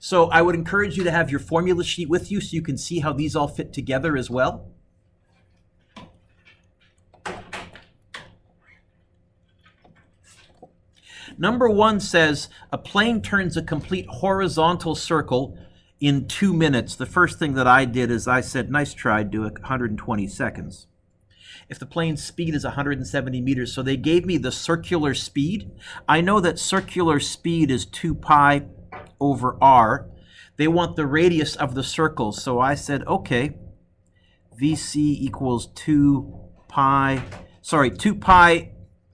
So I would encourage you to have your formula sheet with you so you can see how these all fit together as well. Number 1 says a plane turns a complete horizontal circle in 2 minutes. The first thing that I did is I said, nice try, do it 120 seconds. If the plane's speed is 170 meters, so they gave me the circular speed. I know that circular speed is 2 pi over r. They want the radius of the circle, so I said, okay, VC equals 2 pi,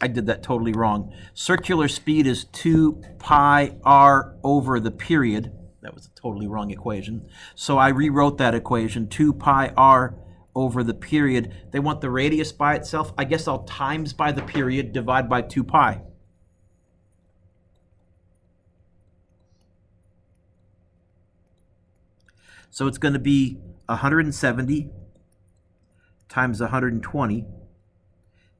I did that totally wrong. Circular speed is 2 pi r over the period. That was a totally wrong equation. So I rewrote that equation, 2 pi r over the period. They want the radius by itself. I guess I'll times by the period, divide by 2 pi. So it's going to be 170 times 120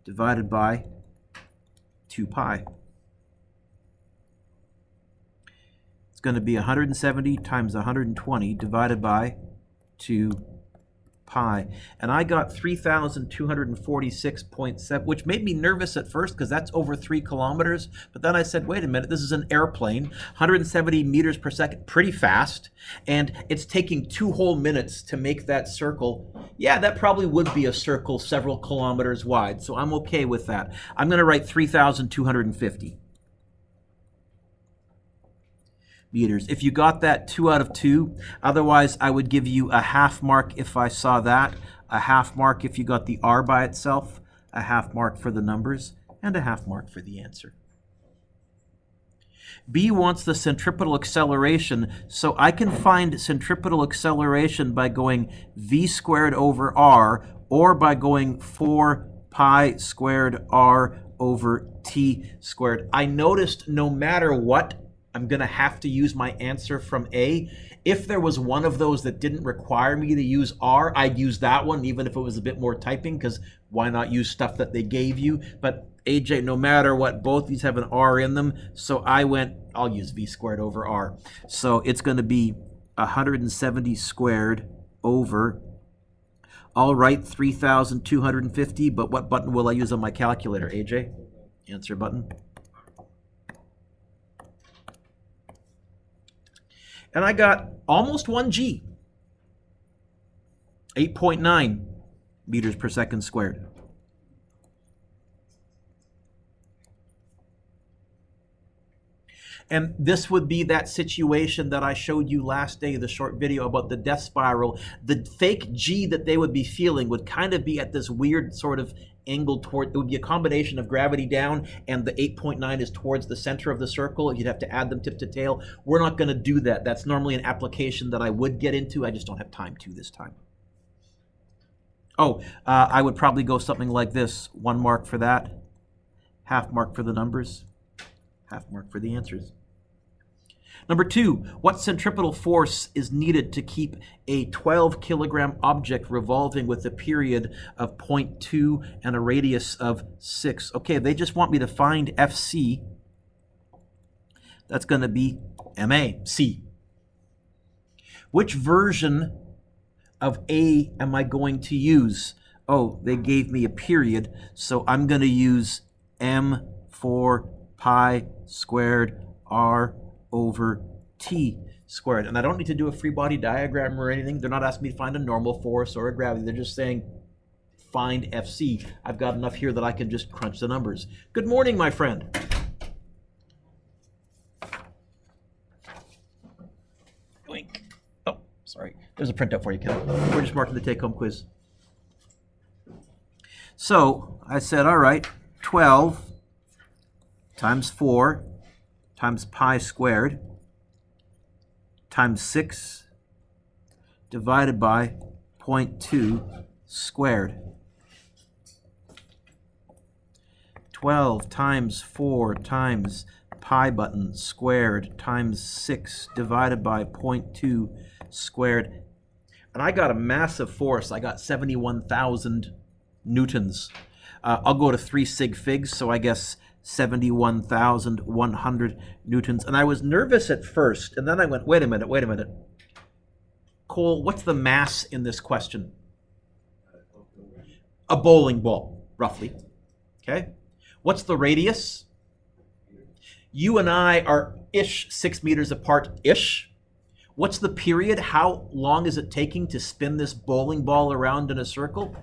divided by 2 pi. It's going to be 170 times 120 divided by 2 pi. And I got 3,246.7, which made me nervous at first because that's over 3 kilometers. But then I said, wait a minute, this is an airplane, 170 meters per second, pretty fast. And it's taking 2 whole minutes to make that circle. Yeah, that probably would be a circle several kilometers wide. So I'm okay with that. I'm going to write 3,250 meters. If you got that, 2 out of 2. Otherwise, I would give you a half mark if I saw that, a half mark if you got the r by itself, a half mark for the numbers, and a half mark for the answer. B wants the centripetal acceleration, so I can find centripetal acceleration by going v squared over r, or by going 4 pi squared r over t squared. I noticed no matter what, I'm going to have to use my answer from A. If there was one of those that didn't require me to use R, I'd use that one, even if it was a bit more typing, because why not use stuff that they gave you? But AJ, no matter what, both these have an R in them, so I'll use V squared over R. So it's going to be 170 squared over, I'll write 3,250, but what button will I use on my calculator, AJ? Answer button. And I got almost 1 G, 8.9 meters per second squared. And this would be that situation that I showed you last day, the short video about the death spiral. The fake G that they would be feeling would kind of be at this weird sort of angle toward, it would be a combination of gravity down and the 8.9 is towards the center of the circle. You'd have to add them tip to tail. We're not going to do that. That's normally an application that I would get into. I just don't have time to this time. Oh, I would probably go something like this. 1 mark for that, half mark for the numbers, half mark for the answers. Number 2, what centripetal force is needed to keep a 12 kilogram object revolving with a period of 0.2 and a radius of 6? Okay, they just want me to find FC. That's going to be MAC. Which version of A am I going to use? Oh, they gave me a period, so I'm going to use M 4 pi squared R over t squared. And I don't need to do a free body diagram or anything. They're not asking me to find a normal force or a gravity. They're just saying find FC. I've got enough here that I can just crunch the numbers. Good morning, my friend. Blink. Oh, sorry. There's a printout for you, Ken. We're just marking the take-home quiz. So I said, all right, 12 times 4 times pi squared times 6 divided by 0.2 squared. 12 times 4 times pi button squared times 6 divided by 0.2 squared. And I got a massive force. I got 71,000 newtons. I'll go to 3 sig figs, so I guess 71,100 newtons. And I was nervous at first, and then I went, wait a minute. Cole, what's the mass in this question? A bowling ball, roughly. Okay. What's the radius? You and I are 6 meters apart-ish. What's the period? How long is it taking to spin this bowling ball around in a circle?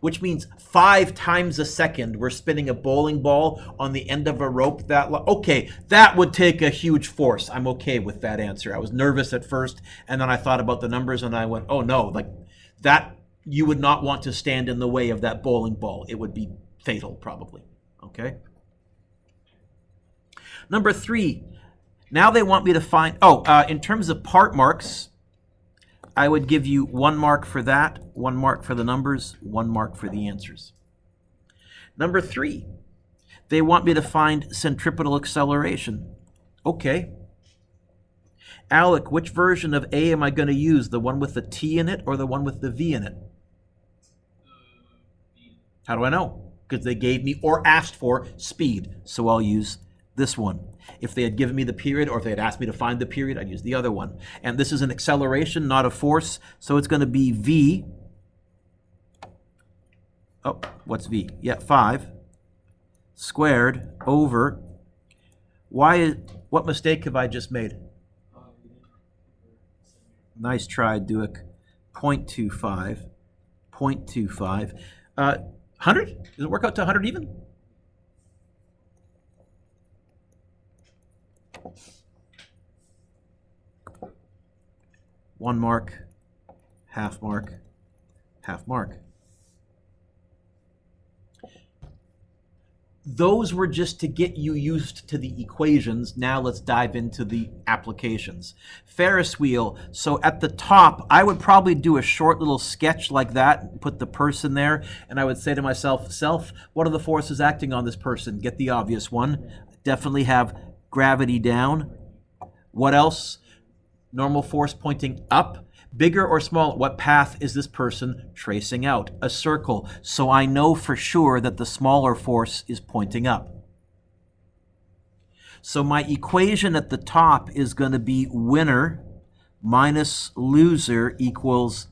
Which means 5 times a second we're spinning a bowling ball on the end of a rope that long. Okay, that would take a huge force. I'm okay with that answer. I was nervous at first, and then I thought about the numbers, and I went, oh no, like that, you would not want to stand in the way of that bowling ball. It would be fatal, probably. Okay? Number 3, now they want me to find, in terms of part marks, I would give you 1 mark for that, 1 mark for the numbers, 1 mark for the answers. Number 3, they want me to find centripetal acceleration. Okay. Alec, which version of A am I going to use? The one with the T in it or the one with the V in it? How do I know? Because they gave me or asked for speed, so I'll use this one. If they had given me the period, or if they had asked me to find the period, I'd use the other one. And this is an acceleration, not a force, so it's going to be V. Oh, what's V? Yeah, 5 squared over. What mistake have I just made? Nice try, Duick. 0.25. 0.25. 100? Does it work out to 100 even? One mark, half mark, half mark. Those were just to get you used to the equations. Now let's dive into the applications. Ferris wheel. So at the top, I would probably do a short little sketch like that, put the person there, and I would say to myself, what are the forces acting on this person? Get the obvious one. Definitely have gravity down. What else? Normal force pointing up. Bigger or small, what path is this person tracing out? A circle. So I know for sure that the smaller force is pointing up. So my equation at the top is going to be winner minus loser equals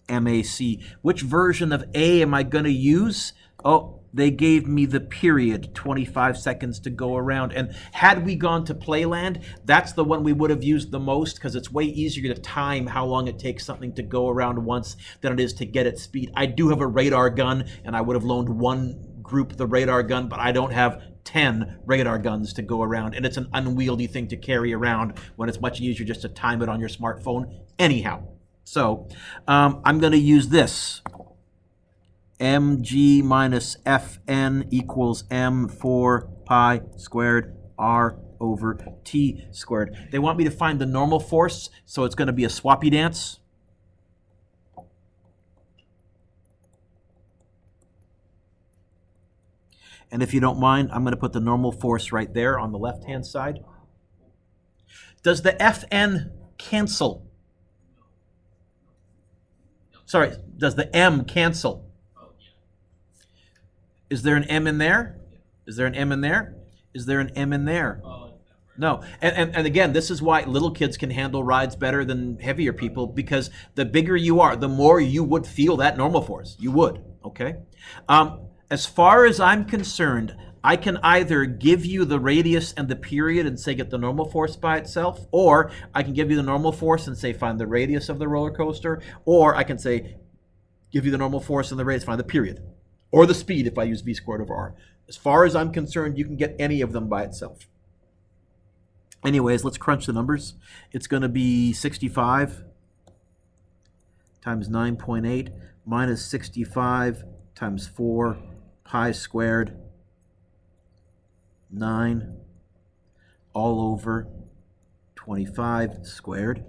MAC. Which version of A am I going to use? Oh, they gave me the period, 25 seconds to go around. And had we gone to Playland, that's the one we would have used the most because it's way easier to time how long it takes something to go around once than it is to get its speed. I do have a radar gun, and I would have loaned one group the radar gun, but I don't have 10 radar guns to go around. And it's an unwieldy thing to carry around when it's much easier just to time it on your smartphone anyhow. So I'm going to use this. mg minus fn equals m4 pi squared r over t squared. They want me to find the normal force, so it's going to be a swappy dance. And if you don't mind, I'm going to put the normal force right there on the left-hand side. Does the fn cancel? Sorry, does the m cancel? Is there an M in there? Is there an M in there? Is there an M in there? No. And again, this is why little kids can handle rides better than heavier people, because the bigger you are, the more you would feel that normal force. You would, okay? As far as I'm concerned, I can either give you the radius and the period and say get the normal force by itself, or I can give you the normal force and say find the radius of the roller coaster, or I can say give you the normal force and the radius, find the period. Or the speed if I use v squared over r. As far as I'm concerned, you can get any of them by itself. Anyways, let's crunch the numbers. It's going to be 65 times 9.8 minus 65 times 4 pi squared 9 all over 25 squared.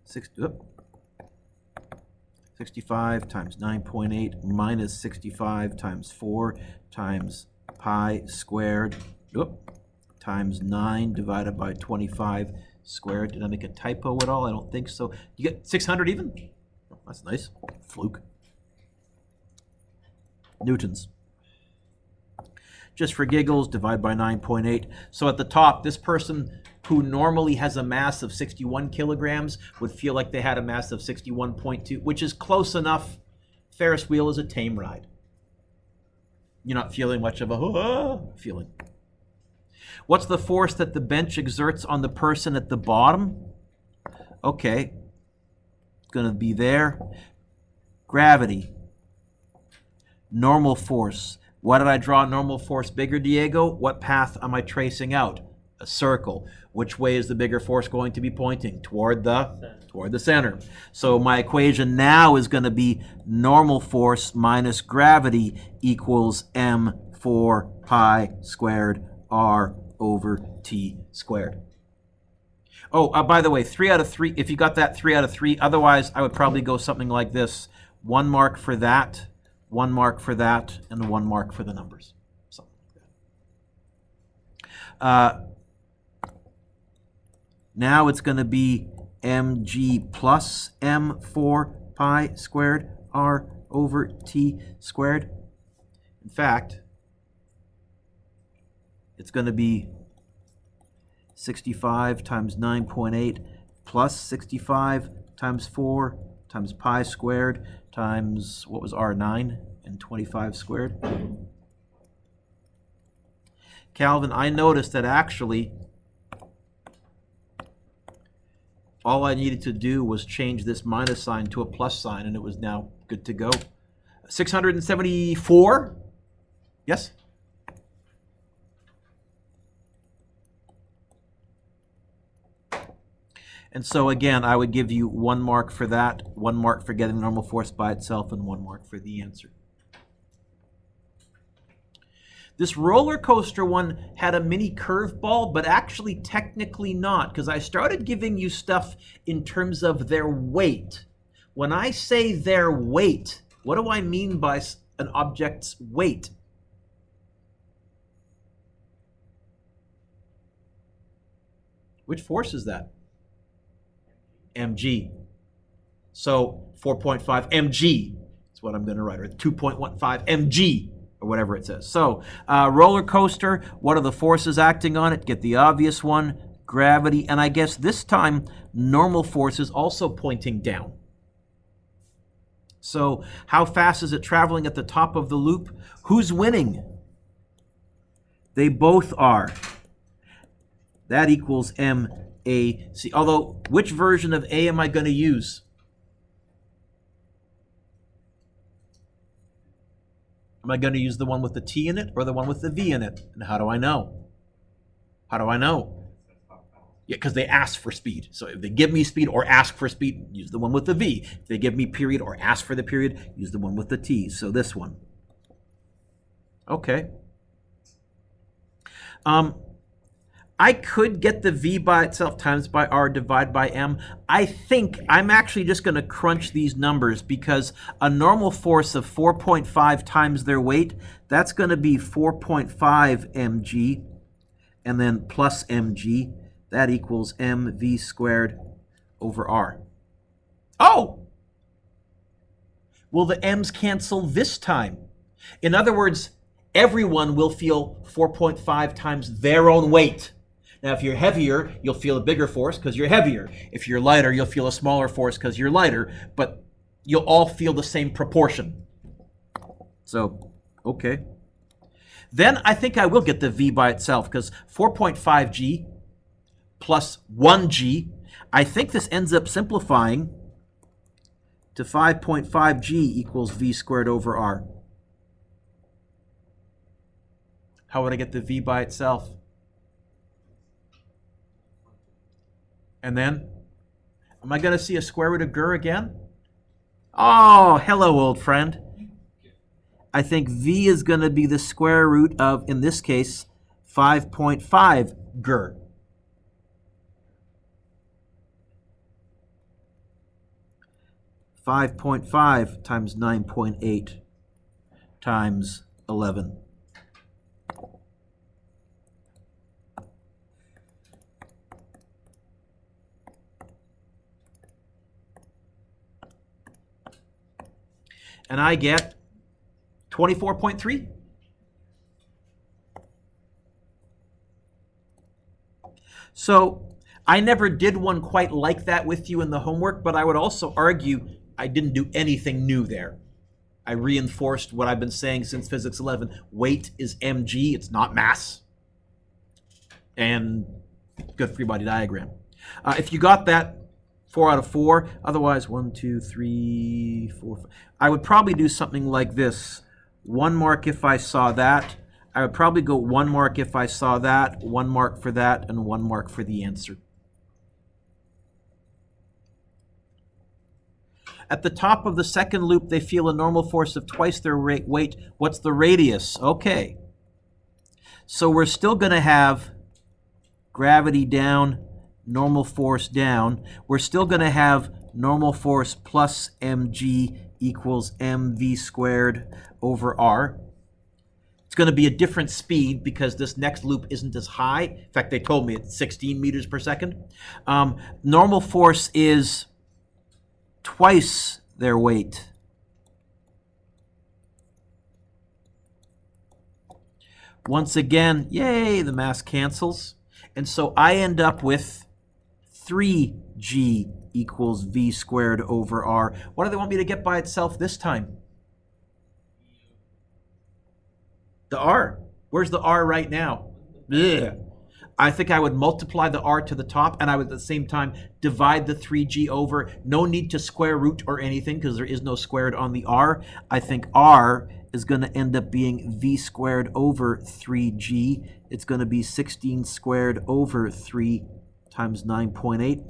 65 times 9.8 minus 65 times 4 times pi squared times 9 divided by 25 squared. Did I make a typo at all? I don't think so. You get 600 even? Oh, that's nice. Fluke. newtons. Just for giggles, divide by 9.8. So at the top, this person who normally has a mass of 61 kilograms would feel like they had a mass of 61.2, which is close enough. Ferris wheel is a tame ride. You're not feeling much of a feeling. What's the force that the bench exerts on the person at the bottom? Okay, it's going to be there. Gravity. Normal force. Why did I draw normal force bigger, Diego? What path am I tracing out? A circle. Which way is the bigger force going to be pointing? Toward the center. So my equation now is going to be normal force minus gravity equals m4 pi squared r over t squared. Oh, by the way, 3 out of 3, if you got that 3 out of 3, otherwise I would probably go something like this. 1 mark for that, 1 mark for that, and 1 mark for the numbers. Something like that. Now it's going to be mg plus m4 pi squared r over t squared. In fact, it's going to be 65 times 9.8 plus 65 times 4 times pi squared times, what was r, 9, and 25 squared. Calvin, I noticed that actually all I needed to do was change this minus sign to a plus sign, and it was now good to go. 674? Yes? And so again, I would give you 1 mark for that, 1 mark for getting normal force by itself, and 1 mark for the answer. This roller coaster one had a mini curveball, but actually technically not, because I started giving you stuff in terms of their weight. When I say their weight, what do I mean by an object's weight? Which force is that? mg. So 4.5 mg is what I'm going to write, or 2.15 mg, or whatever it says. So roller coaster, what are the forces acting on it? Get the obvious one, gravity, and I guess this time normal force is also pointing down. So how fast is it traveling at the top of the loop? Who's winning? They both are. That equals m a c. Although, which version of a am I going to use? Am I going to use the one with the t in it or the one with the v in it? And how do I know? How do I know? Yeah, because they ask for speed. So if they give me speed or ask for speed, use the one with the v. If they give me period or ask for the period, use the one with the t. So this one. Okay. I could get the v by itself times by r divided by m. I think I'm actually just going to crunch these numbers, because a normal force of 4.5 times their weight, that's going to be 4.5 mg, and then plus mg. That equals mv squared over r. Oh! Will the m's cancel this time? In other words, everyone will feel 4.5 times their own weight. Now, if you're heavier, you'll feel a bigger force because you're heavier. If you're lighter, you'll feel a smaller force because you're lighter, but you'll all feel the same proportion. So, okay. Then I think I will get the v by itself, because 4.5 g plus 1 g, I think this ends up simplifying to 5.5 g equals v squared over r. How would I get the v by itself? And then, am I going to see a square root of gur again? Oh, hello, old friend. I think v is going to be the square root of, in this case, 5.5 gur. (5.5) times 9.8 times 11. And I get 24.3? So I never did one quite like that with you in the homework, but I would also argue I didn't do anything new there. I reinforced what I've been saying since Physics 11. Weight is mg, it's not mass. And good free body diagram. If you got that, 4 out of 4. Otherwise, 1, 2, 3, 4, 5. I would probably do something like this. 1 mark if I saw that. I would probably go 1 mark if I saw that, 1 mark for that, and 1 mark for the answer. At the top of the second loop, they feel a normal force of twice their weight. What's the radius? Okay. So we're still going to have gravity down, normal force down. We're still going to have normal force plus mg equals mv squared over r. It's going to be a different speed because this next loop isn't as high. In fact, they told me it's 16 meters per second. Normal force is twice their weight. Once again, yay, the mass cancels. And so I end up with 3g equals v squared over r. What do they want me to get by itself this time? The r. Where's the r right now? Ugh. I think I would multiply the r to the top, and I would at the same time divide the 3g over. No need to square root or anything because there is no squared on the r. I think r is going to end up being v squared over 3g. It's going to be 16 squared over 3 times 9.8.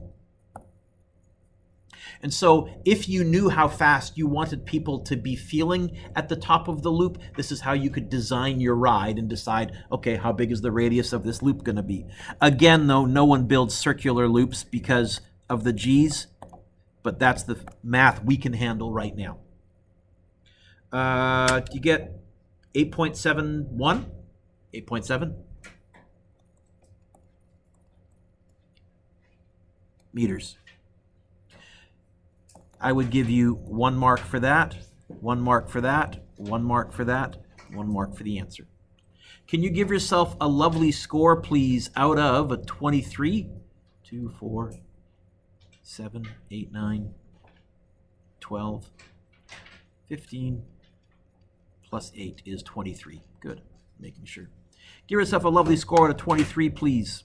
And so if you knew how fast you wanted people to be feeling at the top of the loop, this is how you could design your ride and decide, okay, how big is the radius of this loop going to be? Again, though, no one builds circular loops because of the g's, but that's the math we can handle right now. You get 8.71? 8.7? Meters. I would give you 1 mark for that, 1 mark for that, 1 mark for that, 1 mark for the answer. Can you give yourself a lovely score, please, out of a 23? 2, 4, 7, 8, 9, 12, 15, plus 8 is 23. Good, making sure. Give yourself a lovely score out of 23, please.